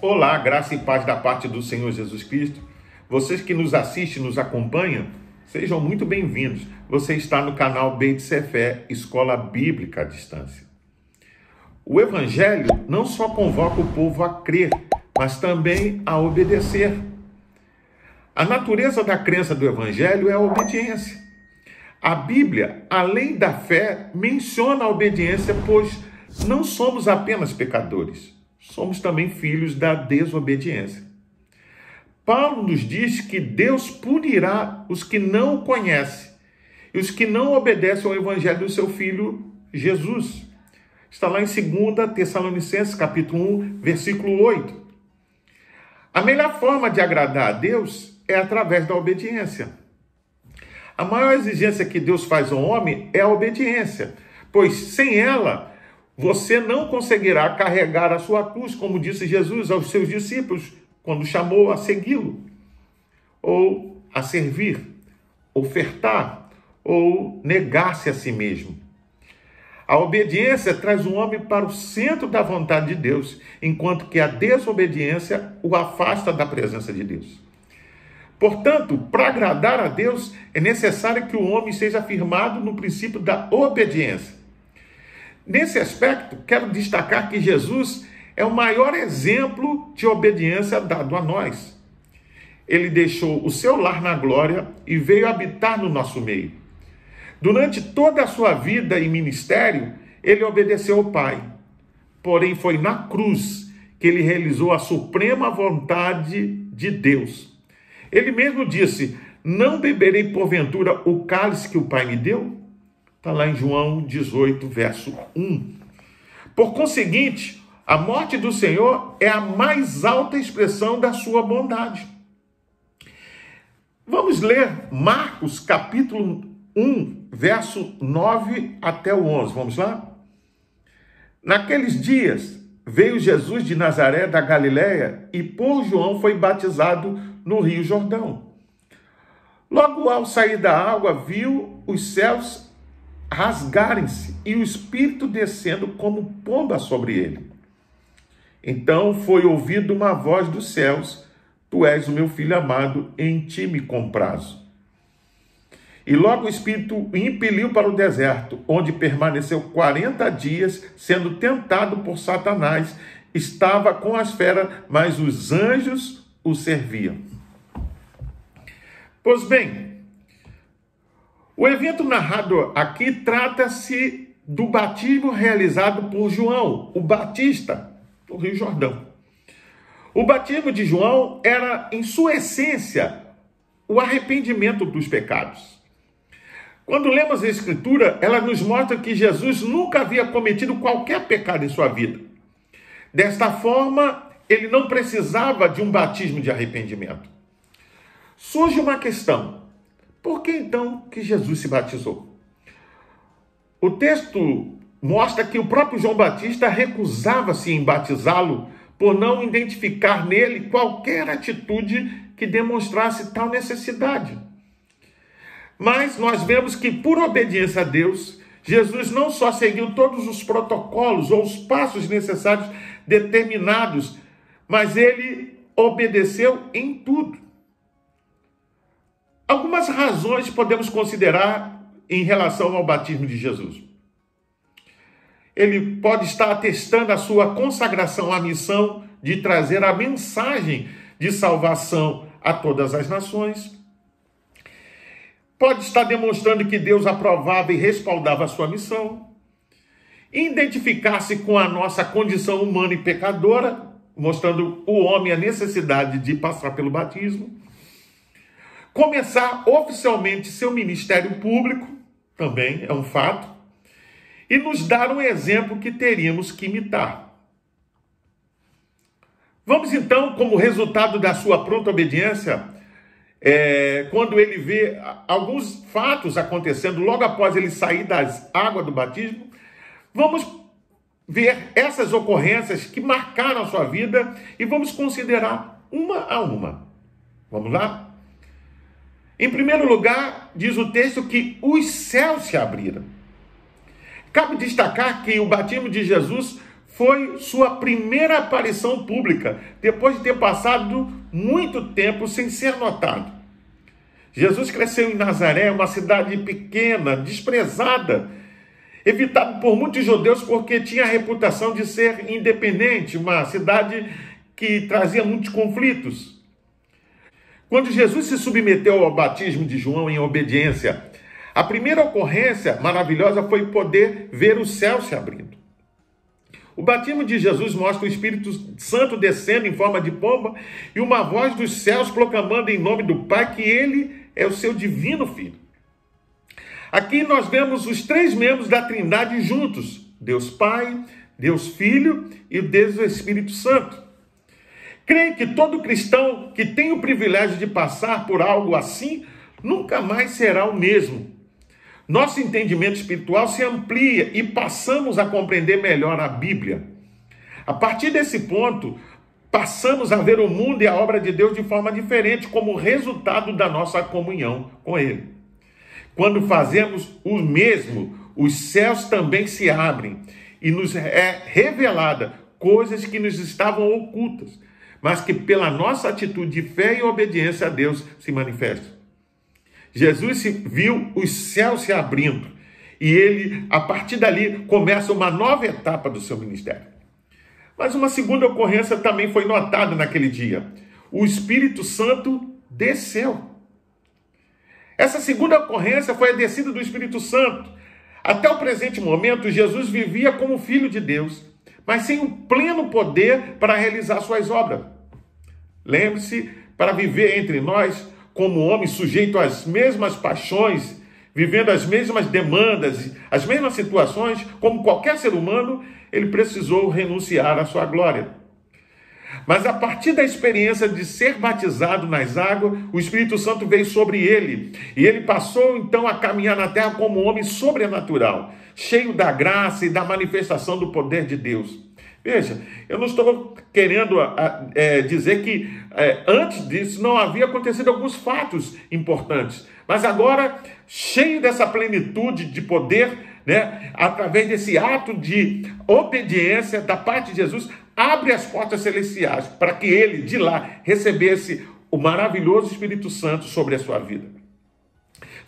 Olá, graça e paz da parte do Senhor Jesus Cristo. Vocês que nos assistem, nos acompanham, sejam muito bem-vindos. Você está no canal Beit Sefer, Escola Bíblica à Distância. O Evangelho não só convoca o povo a crer, mas também a obedecer. A natureza da crença do Evangelho é a obediência. A Bíblia, além da fé, menciona a obediência, pois não somos apenas pecadores, somos também filhos da desobediência. Paulo nos diz que Deus punirá os que não o conhecem e os que não obedecem ao Evangelho do seu Filho Jesus. Está lá em 2 Tessalonicenses, capítulo 1, versículo 8. A melhor forma de agradar a Deus é através da obediência. A maior exigência que Deus faz ao homem é a obediência, pois sem ela, você não conseguirá carregar a sua cruz, como disse Jesus aos seus discípulos, quando chamou a segui-lo, ou a servir, ofertar, ou negar-se a si mesmo. A obediência traz o homem para o centro da vontade de Deus, enquanto que a desobediência o afasta da presença de Deus. Portanto, para agradar a Deus, é necessário que o homem seja firmado no princípio da obediência. Nesse aspecto, quero destacar que Jesus é o maior exemplo de obediência dado a nós. Ele deixou o seu lar na glória e veio habitar no nosso meio. Durante toda a sua vida e ministério, ele obedeceu ao Pai. Porém, foi na cruz que ele realizou a suprema vontade de Deus. Ele mesmo disse: não beberei porventura o cálice que o Pai me deu? Está lá em João 18, verso 1. Por conseguinte, a morte do Senhor é a mais alta expressão da sua bondade. Vamos ler Marcos, capítulo 1, verso 9 até o 11. Vamos lá? Naqueles dias, veio Jesus de Nazaré da Galileia e por João foi batizado no Rio Jordão. Logo ao sair da água, viu os céus rasgarem-se e o Espírito descendo como pomba sobre ele. Então foi ouvida uma voz dos céus: Tu és o meu filho amado, em ti me comprazo. E logo o Espírito o impeliu para o deserto, onde permaneceu 40 dias, sendo tentado por Satanás. Estava com as feras, mas os anjos o serviam. Pois bem, o evento narrado aqui trata-se do batismo realizado por João, o Batista, no Rio Jordão. O batismo de João era, em sua essência, o arrependimento dos pecados. Quando lemos a Escritura, ela nos mostra que Jesus nunca havia cometido qualquer pecado em sua vida. Desta forma, ele não precisava de um batismo de arrependimento. Surge uma questão: por que então que Jesus se batizou? O texto mostra que o próprio João Batista recusava-se em batizá-lo por não identificar nele qualquer atitude que demonstrasse tal necessidade. Mas nós vemos que, por obediência a Deus, Jesus não só seguiu todos os protocolos ou os passos necessários determinados, mas ele obedeceu em tudo. Algumas razões podemos considerar em relação ao batismo de Jesus. Ele pode estar atestando a sua consagração à missão de trazer a mensagem de salvação a todas as nações. Pode estar demonstrando que Deus aprovava e respaldava a sua missão. Identificar-se com a nossa condição humana e pecadora, mostrando o homem a necessidade de passar pelo batismo. Começar oficialmente seu ministério público, também é um fato, e nos dar um exemplo que teríamos que imitar. Vamos então, como resultado da sua pronta obediência, quando ele vê alguns fatos acontecendo logo após ele sair das águas do batismo, vamos ver essas ocorrências que marcaram a sua vida e vamos considerar uma a uma. Vamos lá? Em primeiro lugar, diz o texto que os céus se abriram. Cabe destacar que o batismo de Jesus foi sua primeira aparição pública, depois de ter passado muito tempo sem ser notado. Jesus cresceu em Nazaré, uma cidade pequena, desprezada, evitado por muitos judeus porque tinha a reputação de ser independente, uma cidade que trazia muitos conflitos. Quando Jesus se submeteu ao batismo de João em obediência, a primeira ocorrência maravilhosa foi poder ver o céu se abrindo. O batismo de Jesus mostra o Espírito Santo descendo em forma de pomba e uma voz dos céus proclamando em nome do Pai que ele é o seu divino Filho. Aqui nós vemos os três membros da Trindade juntos: Deus Pai, Deus Filho e Deus Espírito Santo. Creio que todo cristão que tem o privilégio de passar por algo assim nunca mais será o mesmo. Nosso entendimento espiritual se amplia e passamos a compreender melhor a Bíblia. A partir desse ponto, passamos a ver o mundo e a obra de Deus de forma diferente, como resultado da nossa comunhão com Ele. Quando fazemos o mesmo, os céus também se abrem e nos é revelada coisas que nos estavam ocultas, mas que pela nossa atitude de fé e obediência a Deus se manifestam. Jesus viu os céus se abrindo e ele, a partir dali, começa uma nova etapa do seu ministério. Mas uma segunda ocorrência também foi notada naquele dia. O Espírito Santo desceu. Essa segunda ocorrência foi a descida do Espírito Santo. Até o presente momento, Jesus vivia como filho de Deus, mas sem o pleno poder para realizar suas obras. Lembre-se, para viver entre nós, como homem sujeito às mesmas paixões, vivendo as mesmas demandas, as mesmas situações, como qualquer ser humano, ele precisou renunciar à sua glória. Mas a partir da experiência de ser batizado nas águas, o Espírito Santo veio sobre ele, e ele passou então a caminhar na terra como um homem sobrenatural, cheio da graça e da manifestação do poder de Deus. Veja, eu não estou querendo dizer que antes disso não havia acontecido alguns fatos importantes, mas agora, cheio dessa plenitude de poder, né, através desse ato de obediência da parte de Jesus, abre as portas celestiais para que ele, de lá, recebesse o maravilhoso Espírito Santo sobre a sua vida.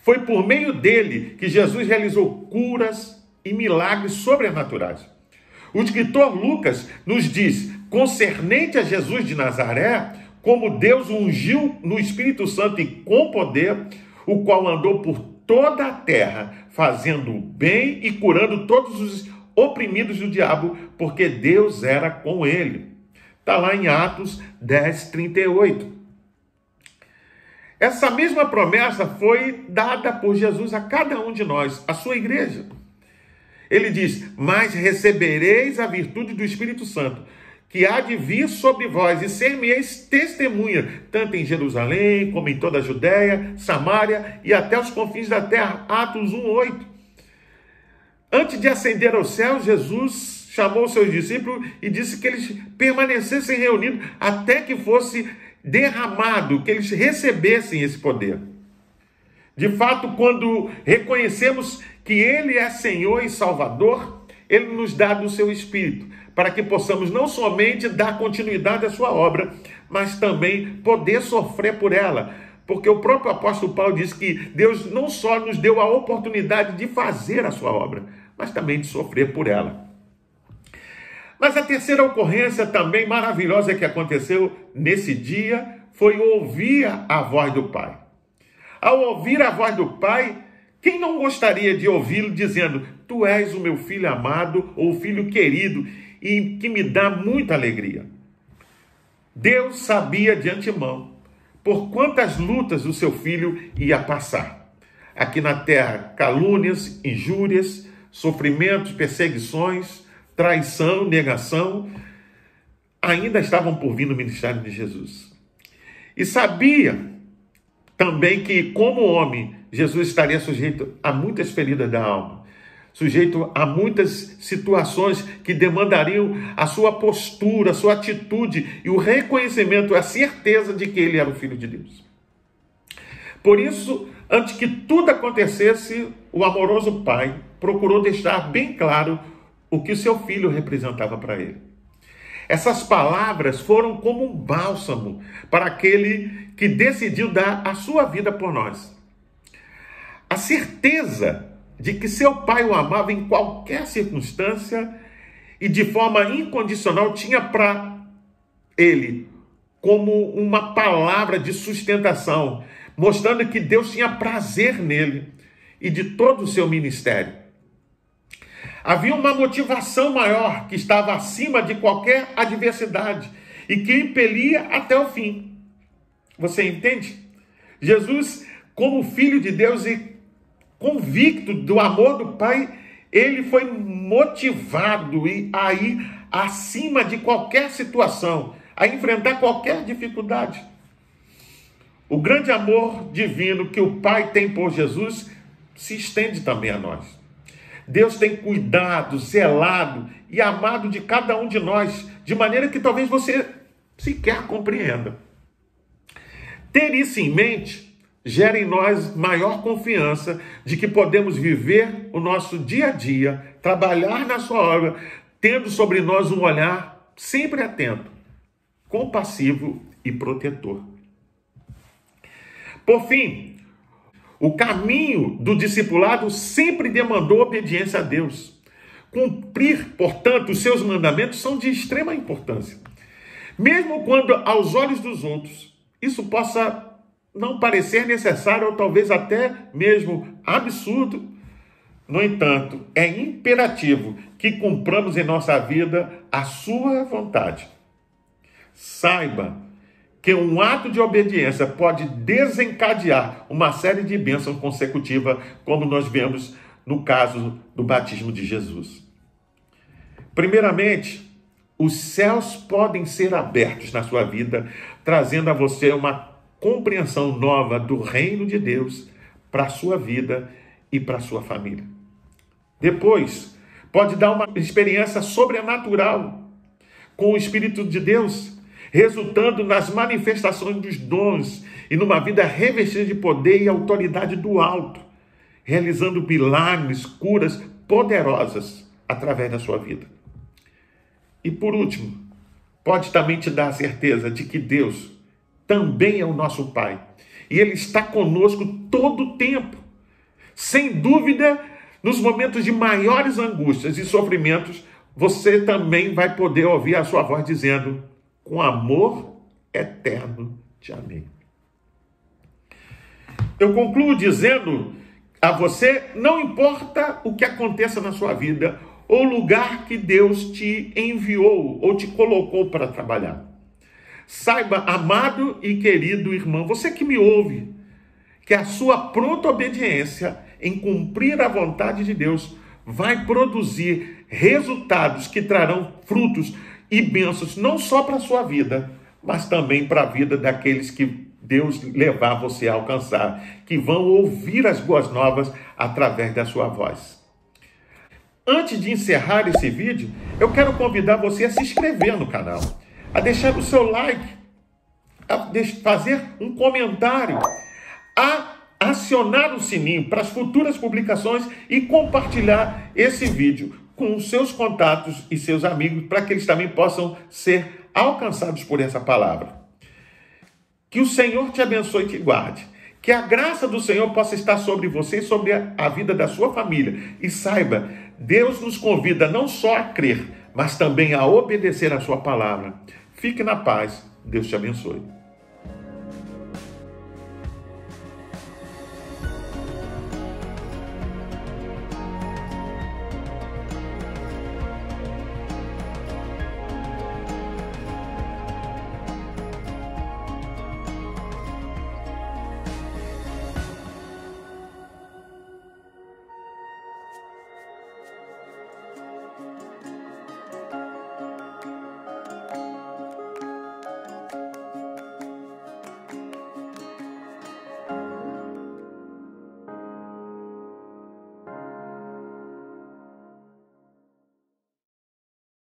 Foi por meio dele que Jesus realizou curas e milagres sobrenaturais. O escritor Lucas nos diz, concernente a Jesus de Nazaré, como Deus o ungiu no Espírito Santo e com poder, o qual andou por toda a terra, fazendo o bem e curando todos os oprimidos do diabo, porque Deus era com ele. Está lá em Atos 10:38. Essa mesma promessa foi dada por Jesus a cada um de nós, a sua igreja. Ele diz, mas recebereis a virtude do Espírito Santo, que há de vir sobre vós, e ser-me-eis testemunha, tanto em Jerusalém, como em toda a Judéia, Samária e até os confins da terra. Atos 1:8. Antes de ascender aos céus, Jesus chamou seus discípulos e disse que eles permanecessem reunidos até que fosse derramado, que eles recebessem esse poder. De fato, quando reconhecemos que Ele é Senhor e Salvador, Ele nos dá do seu Espírito, para que possamos não somente dar continuidade à sua obra, mas também poder sofrer por ela. Porque o próprio apóstolo Paulo diz que Deus não só nos deu a oportunidade de fazer a sua obra, mas também de sofrer por ela. Mas a terceira ocorrência também maravilhosa que aconteceu nesse dia foi ouvir a voz do Pai. Ao ouvir a voz do Pai, quem não gostaria de ouvi-lo dizendo, tu és o meu filho amado ou filho querido e que me dá muita alegria? Deus sabia de antemão por quantas lutas o seu filho ia passar. Aqui na terra, calúnias, injúrias, sofrimentos, perseguições, traição, negação, ainda estavam por vir no ministério de Jesus. E sabia também que, como homem, Jesus estaria sujeito a muitas feridas da alma, sujeito a muitas situações que demandariam a sua postura, a sua atitude e o reconhecimento, a certeza de que ele era o Filho de Deus. Por isso, antes que tudo acontecesse, o amoroso Pai procurou deixar bem claro o que o seu filho representava para ele. Essas palavras foram como um bálsamo para aquele que decidiu dar a sua vida por nós. A certeza de que seu pai o amava em qualquer circunstância e de forma incondicional tinha para ele como uma palavra de sustentação, mostrando que Deus tinha prazer nele e de todo o seu ministério. Havia uma motivação maior que estava acima de qualquer adversidade e que impelia até o fim. Você entende? Jesus, como filho de Deus e convicto do amor do Pai, ele foi motivado a ir acima de qualquer situação, a enfrentar qualquer dificuldade. O grande amor divino que o Pai tem por Jesus se estende também a nós. Deus tem cuidado, zelado e amado de cada um de nós, de maneira que talvez você sequer compreenda. Ter isso em mente gera em nós maior confiança de que podemos viver o nosso dia a dia, trabalhar na sua obra, tendo sobre nós um olhar sempre atento, compassivo e protetor. Por fim, o caminho do discipulado sempre demandou obediência a Deus. Cumprir, portanto, os seus mandamentos são de extrema importância. Mesmo quando, aos olhos dos outros, isso possa não parecer necessário ou talvez até mesmo absurdo, no entanto, é imperativo que cumpramos em nossa vida a sua vontade. Saiba que um ato de obediência pode desencadear uma série de bênçãos consecutivas, como nós vemos no caso do batismo de Jesus. Primeiramente, os céus podem ser abertos na sua vida, trazendo a você uma compreensão nova do reino de Deus para a sua vida e para a sua família. Depois, pode dar uma experiência sobrenatural com o Espírito de Deus, resultando nas manifestações dos dons e numa vida revestida de poder e autoridade do alto, realizando milagres, curas poderosas através da sua vida. E por último, pode também te dar a certeza de que Deus também é o nosso Pai e Ele está conosco todo o tempo. Sem dúvida, nos momentos de maiores angústias e sofrimentos, você também vai poder ouvir a sua voz dizendo: com amor eterno te amei. Eu concluo dizendo a você, não importa o que aconteça na sua vida, ou o lugar que Deus te enviou ou te colocou para trabalhar. Saiba, amado e querido irmão, você que me ouve, que a sua pronta obediência em cumprir a vontade de Deus vai produzir resultados que trarão frutos e bênçãos não só para a sua vida, mas também para a vida daqueles que Deus levar você a alcançar, que vão ouvir as boas novas através da sua voz. Antes de encerrar esse vídeo, eu quero convidar você a se inscrever no canal, a deixar o seu like, a fazer um comentário, a acionar o sininho para as futuras publicações e compartilhar esse vídeo com os seus contatos e seus amigos, para que eles também possam ser alcançados por essa palavra. Que o Senhor te abençoe e te guarde. Que a graça do Senhor possa estar sobre você e sobre a vida da sua família. E saiba, Deus nos convida não só a crer, mas também a obedecer a sua palavra. Fique na paz. Deus te abençoe.